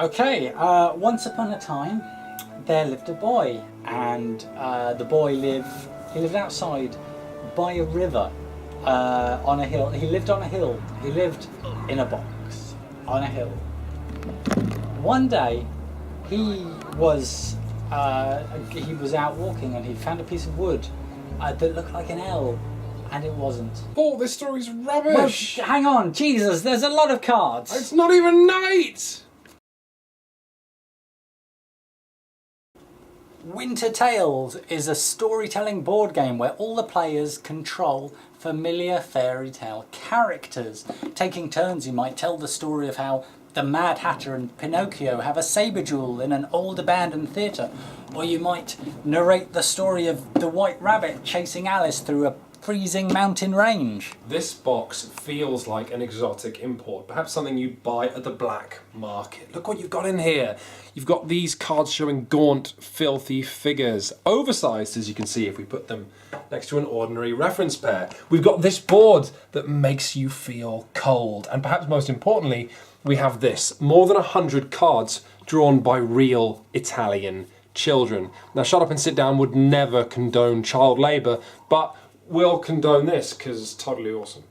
Okay, once upon a time there lived a boy, and the boy lived outside by a river on a hill. He lived on a hill. He lived in a box on a hill. One day he was out walking and he found a piece of wood that looked like an L, and it wasn't. Paul, this story's rubbish. Well, hang on, Jesus, there's a lot of cards. It's not even night. Winter Tales is a storytelling board game where all the players control familiar fairy tale characters. Taking turns, you might tell the story of how the Mad Hatter and Pinocchio have a sabre duel in an old abandoned theatre, or you might narrate the story of the White Rabbit chasing Alice through a freezing mountain range. This box feels like an exotic import, perhaps something you'd buy at the black market. Look what you've got in here. You've got these cards showing gaunt, filthy figures, oversized as you can see if we put them next to an ordinary reference pair. We've got this board that makes you feel cold, and perhaps most importantly, we have this, more than 100 cards drawn by real Italian children. Now, Shut Up and Sit Down would never condone child labour, but we'll condone this because it's totally awesome.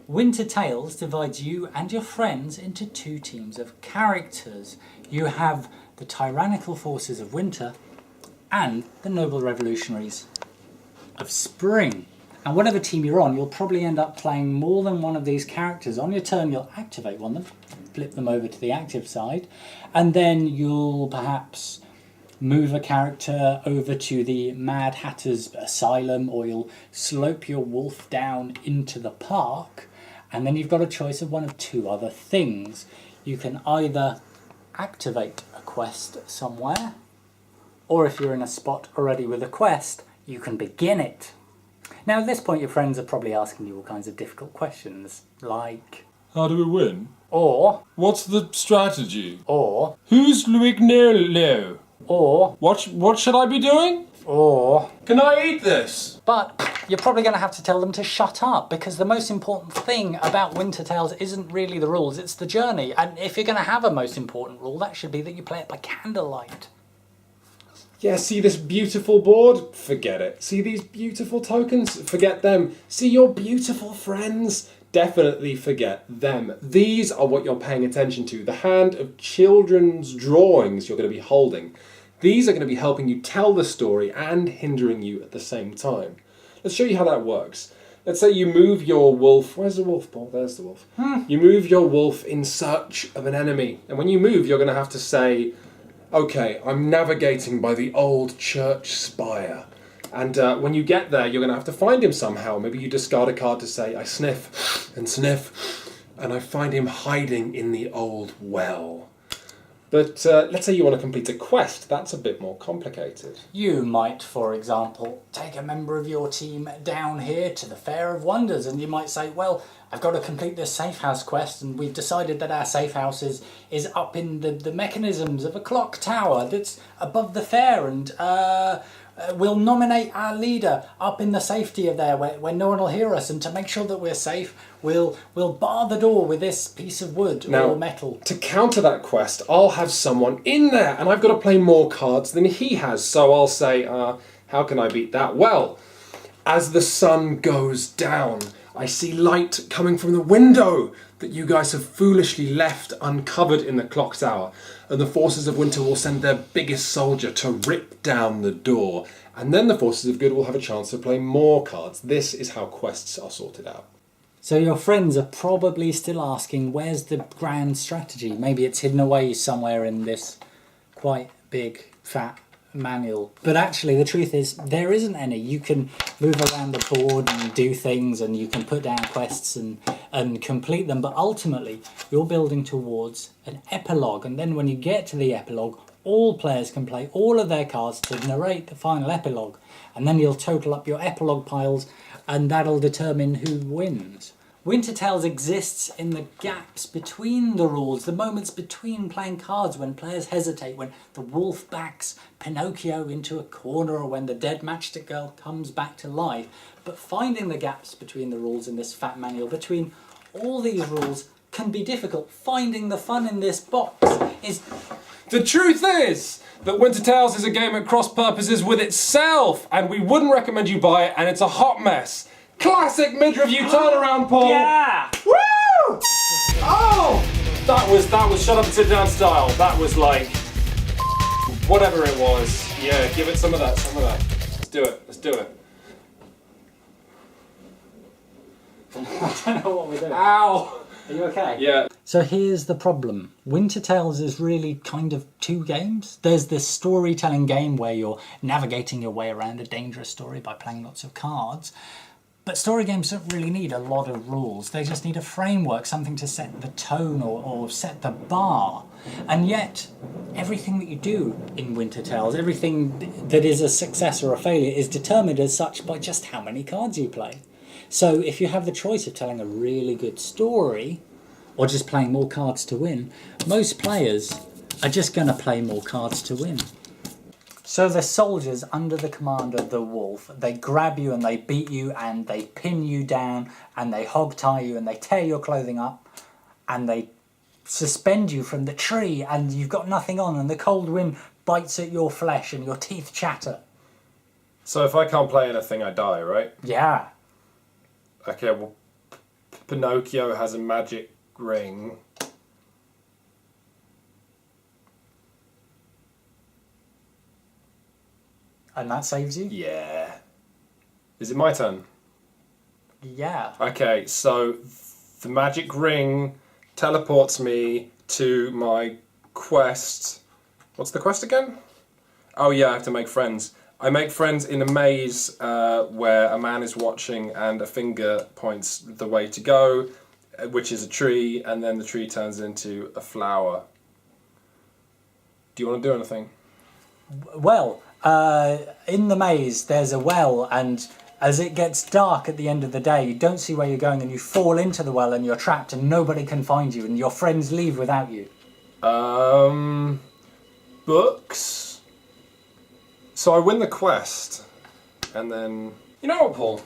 Winter Tales divides you and your friends into two teams of characters. You have the tyrannical forces of winter and the noble revolutionaries of spring. And whatever team you're on, you'll probably end up playing more than one of these characters. On your turn, you'll activate one of them, flip them over to the active side, and then you'll perhaps move a character over to the Mad Hatter's asylum, or you'll slope your wolf down into the park, and then you've got a choice of one of two other things. You can either activate a quest somewhere, or if you're in a spot already with a quest, you can begin it. Now at this point your friends are probably asking you all kinds of difficult questions, like, how do we win? Or, what's the strategy? Or, who's Luignolo? Or, what should I be doing? Or, can I eat this? But you're probably going to have to tell them to shut up, because the most important thing about Winter Tales isn't really the rules, it's the journey. And if you're going to have a most important rule, that should be that you play it by candlelight. Yeah, see this beautiful board? Forget it. See these beautiful tokens? Forget them. See your beautiful friends? Definitely forget them. These are what you're paying attention to. The hand of children's drawings you're going to be holding. These are going to be helping you tell the story and hindering you at the same time. Let's show you how that works. Let's say you move your wolf. Where's the wolf, Paul? There's the wolf. You move your wolf in search of an enemy. And when you move, you're going to have to say, okay, I'm navigating by the old church spire. And when you get there, you're going to have to find him somehow. Maybe you discard a card to say, I sniff, and I find him hiding in the old well. But let's say you want to complete a quest. That's a bit more complicated. You might, for example, take a member of your team down here to the Fair of Wonders, and you might say, well, I've got to complete this safe house quest, and we've decided that our safe house is up in the mechanisms of a clock tower that's above the fair, and we'll nominate our leader up in the safety of there where no one will hear us, and to make sure that we're safe, we'll bar the door with this piece of wood or metal. To counter that quest, I'll have someone in there, and I've got to play more cards than he has, so I'll say, how can I beat that? Well, as the sun goes down, I see light coming from the window that you guys have foolishly left uncovered in the clock tower, and the forces of winter will send their biggest soldier to rip down the door, and then the forces of good will have a chance to play more cards. This is how quests are sorted out. So your friends are probably still asking, where's the grand strategy? Maybe it's hidden away somewhere in this quite big, fat manual. But actually the truth is there isn't any. You can move around the board and do things, and you can put down quests and complete them, but ultimately you're building towards an epilogue, and then when you get to the epilogue, all players can play all of their cards to narrate the final epilogue, and then you'll total up your epilogue piles, and that'll determine who wins. Winter Tales exists in the gaps between the rules, the moments between playing cards, when players hesitate, when the wolf backs Pinocchio into a corner, or when the dead matchstick girl comes back to life. But finding the gaps between the rules in this fat manual, between all these rules, can be difficult. Finding the fun in this box is... The truth is that Winter Tales is a game at cross purposes with itself, and we wouldn't recommend you buy it, and it's a hot mess. Classic mid-review turnaround, Paul. Yeah! Woo! Oh! That was shut up and sit down style. That was like whatever it was. Yeah, give it some of that, Let's do it. I don't know what we're doing. Ow! Are you okay? Yeah. So here's the problem. Winter Tales is really kind of two games. There's this storytelling game where you're navigating your way around a dangerous story by playing lots of cards. But story games don't really need a lot of rules. They just need a framework, something to set the tone or set the bar. And yet, everything that you do in Winter Tales, everything that is a success or a failure, is determined as such by just how many cards you play. So if you have the choice of telling a really good story or just playing more cards to win, most players are just going to play more cards to win. So the soldiers under the command of the wolf, they grab you and they beat you and they pin you down and they hog tie you and they tear your clothing up and they suspend you from the tree and you've got nothing on and the cold wind bites at your flesh and your teeth chatter. So if I can't play anything, I die, right? Yeah. Okay, well, Pinocchio has a magic ring. And that saves you? Yeah. Is it my turn? Yeah. Okay, so the magic ring teleports me to my quest. What's the quest again? Oh yeah, I have to make friends. I make friends in a maze where a man is watching and a finger points the way to go, which is a tree, and then the tree turns into a flower. Do you want to do anything? Well, in the maze there's a well, and as it gets dark at the end of the day, you don't see where you're going and you fall into the well and you're trapped and nobody can find you and your friends leave without you. Books? So I win the quest, and then... You know what, Paul?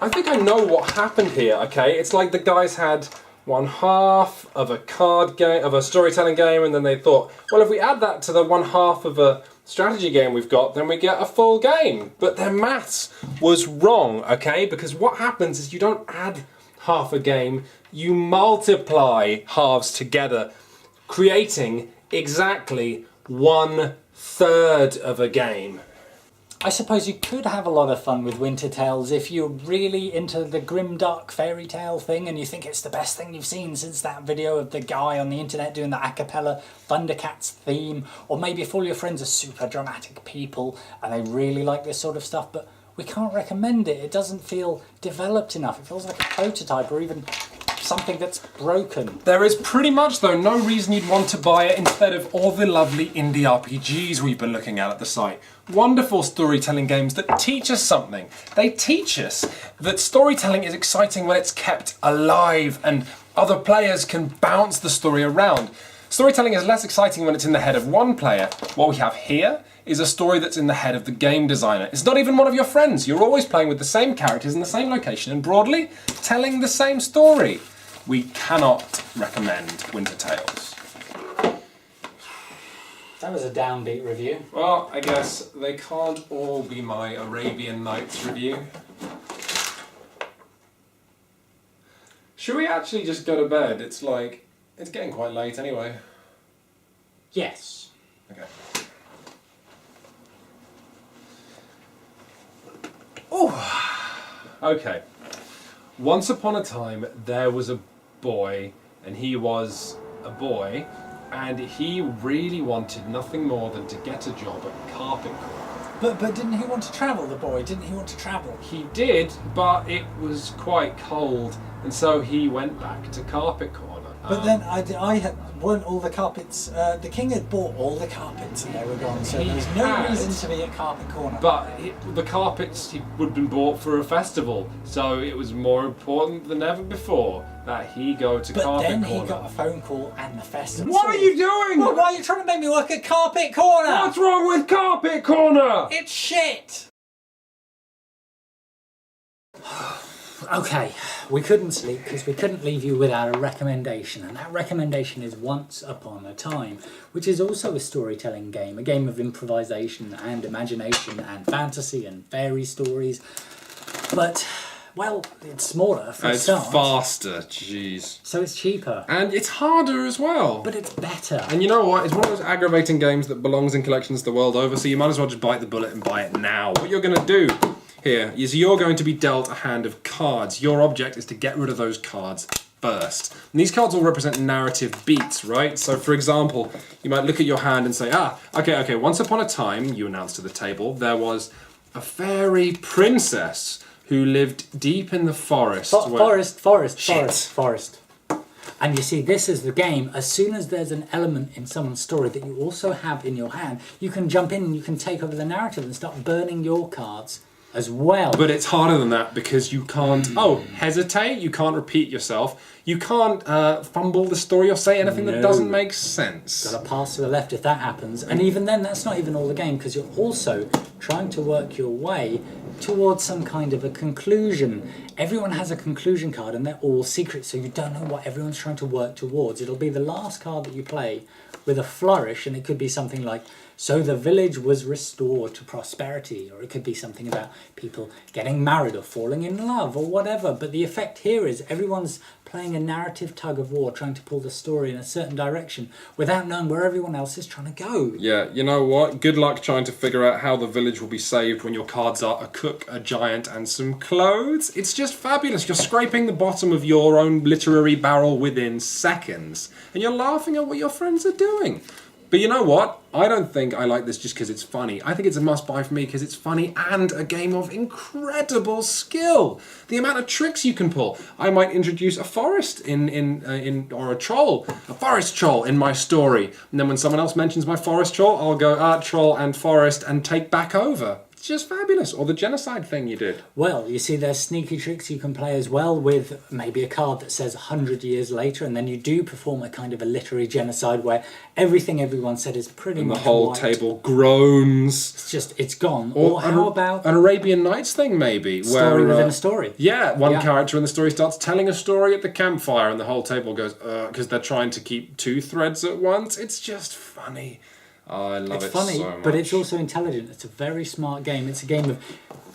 I think I know what happened here, okay? It's like the guys had one half of a card game, of a storytelling game, and then they thought, well, if we add that to the one half of a strategy game we've got, then we get a full game. But their maths was wrong, okay? Because what happens is you don't add half a game, you multiply halves together, creating exactly 1/3 of a game. I suppose you could have a lot of fun with Winter Tales if you're really into the grimdark fairy tale thing and you think it's the best thing you've seen since that video of the guy on the internet doing the a cappella Thundercats theme, or maybe if all your friends are super dramatic people and they really like this sort of stuff, but we can't recommend it. It doesn't feel developed enough. It feels like a prototype or even something that's broken. There is pretty much, though, no reason you'd want to buy it instead of all the lovely indie RPGs we've been looking at the site. Wonderful storytelling games that teach us something. They teach us that storytelling is exciting when it's kept alive and other players can bounce the story around. Storytelling is less exciting when it's in the head of one player. What we have here is a story that's in the head of the game designer. It's not even one of your friends. You're always playing with the same characters in the same location and broadly telling the same story. We cannot recommend Winter Tales. That was a downbeat review. Well, I guess they can't all be my Arabian Nights review. Should we actually just go to bed? It's getting quite late anyway. Yes. Okay. Oh. Okay. Once upon a time, there was a boy, and he was a boy, and he really wanted nothing more than to get a job at Carpet Corner. But didn't he want to travel, the boy? Didn't he want to travel? He did, but it was quite cold, and so he went back to Carpet Corner. But then weren't all the carpets, the king had bought all the carpets and they were gone, so there was no reason to be at Carpet Corner. But the carpets would have been bought for a festival, so it was more important than ever before that he go to Carpet Corner. But then he got a phone call and the festival. What are you doing? Well, why are you trying to make me work at Carpet Corner? What's wrong with Carpet Corner? It's shit! Okay, we couldn't sleep because we couldn't leave you without a recommendation, and that recommendation is Once Upon a Time, which is also a storytelling game, a game of improvisation and imagination and fantasy and fairy stories. But, well, it's smaller for a It's start, faster, jeez. so it's cheaper, And it's harder as well. but it's better. And you know what? It's one of those aggravating games that belongs in collections the world over, so you might as well just bite the bullet and buy it now. What you're going to do here is you're going to be dealt a hand of cards. Your object is to get rid of those cards first. And these cards all represent narrative beats, right? So, for example, you might look at your hand and say, okay, once upon a time, you announce to the table, there was a fairy princess who lived deep in the forest. Forest. And you see, this is the game. As soon as there's an element in someone's story that you also have in your hand, you can jump in and you can take over the narrative and start burning your cards as well. But it's harder than that because you can't, hesitate, you can't repeat yourself, you can't fumble the story or say anything that doesn't make sense. Got to pass to the left if that happens. And even then, that's not even all the game, because you're also trying to work your way towards some kind of a conclusion. Everyone has a conclusion card and they're all secret, so you don't know what everyone's trying to work towards. It'll be the last card that you play with a flourish, and it could be something like, so the village was restored to prosperity, or it could be something about people getting married or falling in love or whatever. But the effect here is everyone's playing a narrative tug of war, trying to pull the story in a certain direction without knowing where everyone else is trying to go. Yeah, you know what? Good luck trying to figure out how the village will be saved when your cards are a cook, a giant, and some clothes. It's just fabulous. You're scraping the bottom of your own literary barrel within seconds, and you're laughing at what your friends are doing. But you know what? I don't think I like this just because it's funny. I think it's a must-buy for me because it's funny and a game of incredible skill. The amount of tricks you can pull. I might introduce a forest or a troll, a forest troll in my story. And then when someone else mentions my forest troll, I'll go, troll and forest, and take back over. It's just fabulous. Or the genocide thing you did. Well, you see, there's sneaky tricks you can play as well with maybe a card that says 100 years later, and then you do perform a kind of a literary genocide where everything everyone said is pretty And much the whole wiped. table groans. It's gone. Or how about an Arabian Nights thing, maybe? story where, within a story? Yeah, one character in the story starts telling a story at the campfire and the whole table goes, because they're trying to keep two threads at once. It's just funny. Oh, I love It's it funny, so much. but it's also intelligent. It's a very smart game. It's a game of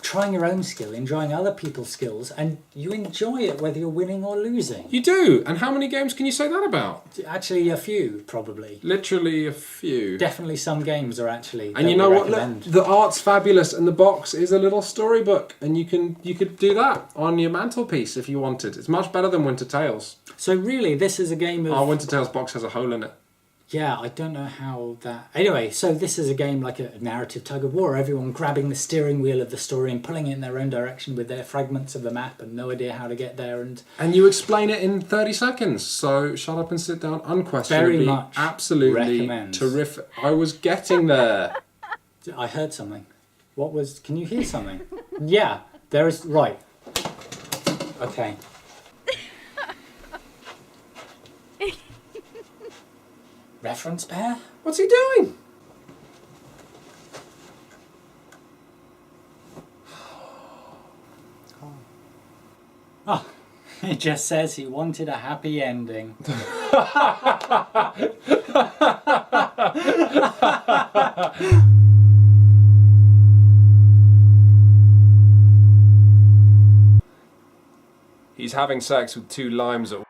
trying your own skill, enjoying other people's skills, and you enjoy it whether you're winning or losing. You do? And how many games can you say that about? Actually, a few, probably. Literally a few. Definitely some games are actually... And you know what? Look, the art's fabulous, and the box is a little storybook, and you could do that on your mantelpiece if you wanted. It's much better than Winter Tales. So really, this is a game of... Our Winter Tales box has a hole in it. Yeah, I don't know how that... Anyway, so this is a game like a narrative tug of war, everyone grabbing the steering wheel of the story and pulling it in their own direction with their fragments of the map and no idea how to get there. And you explain it in 30 seconds, so shut up and sit down unquestionably. Very much absolutely recommend. terrific. I was getting there. I heard something. What was... Can you hear something? Yeah, there is... Right. Okay. Reference pair? What's he doing? Oh, it just says he wanted a happy ending. He's having sex with two limes at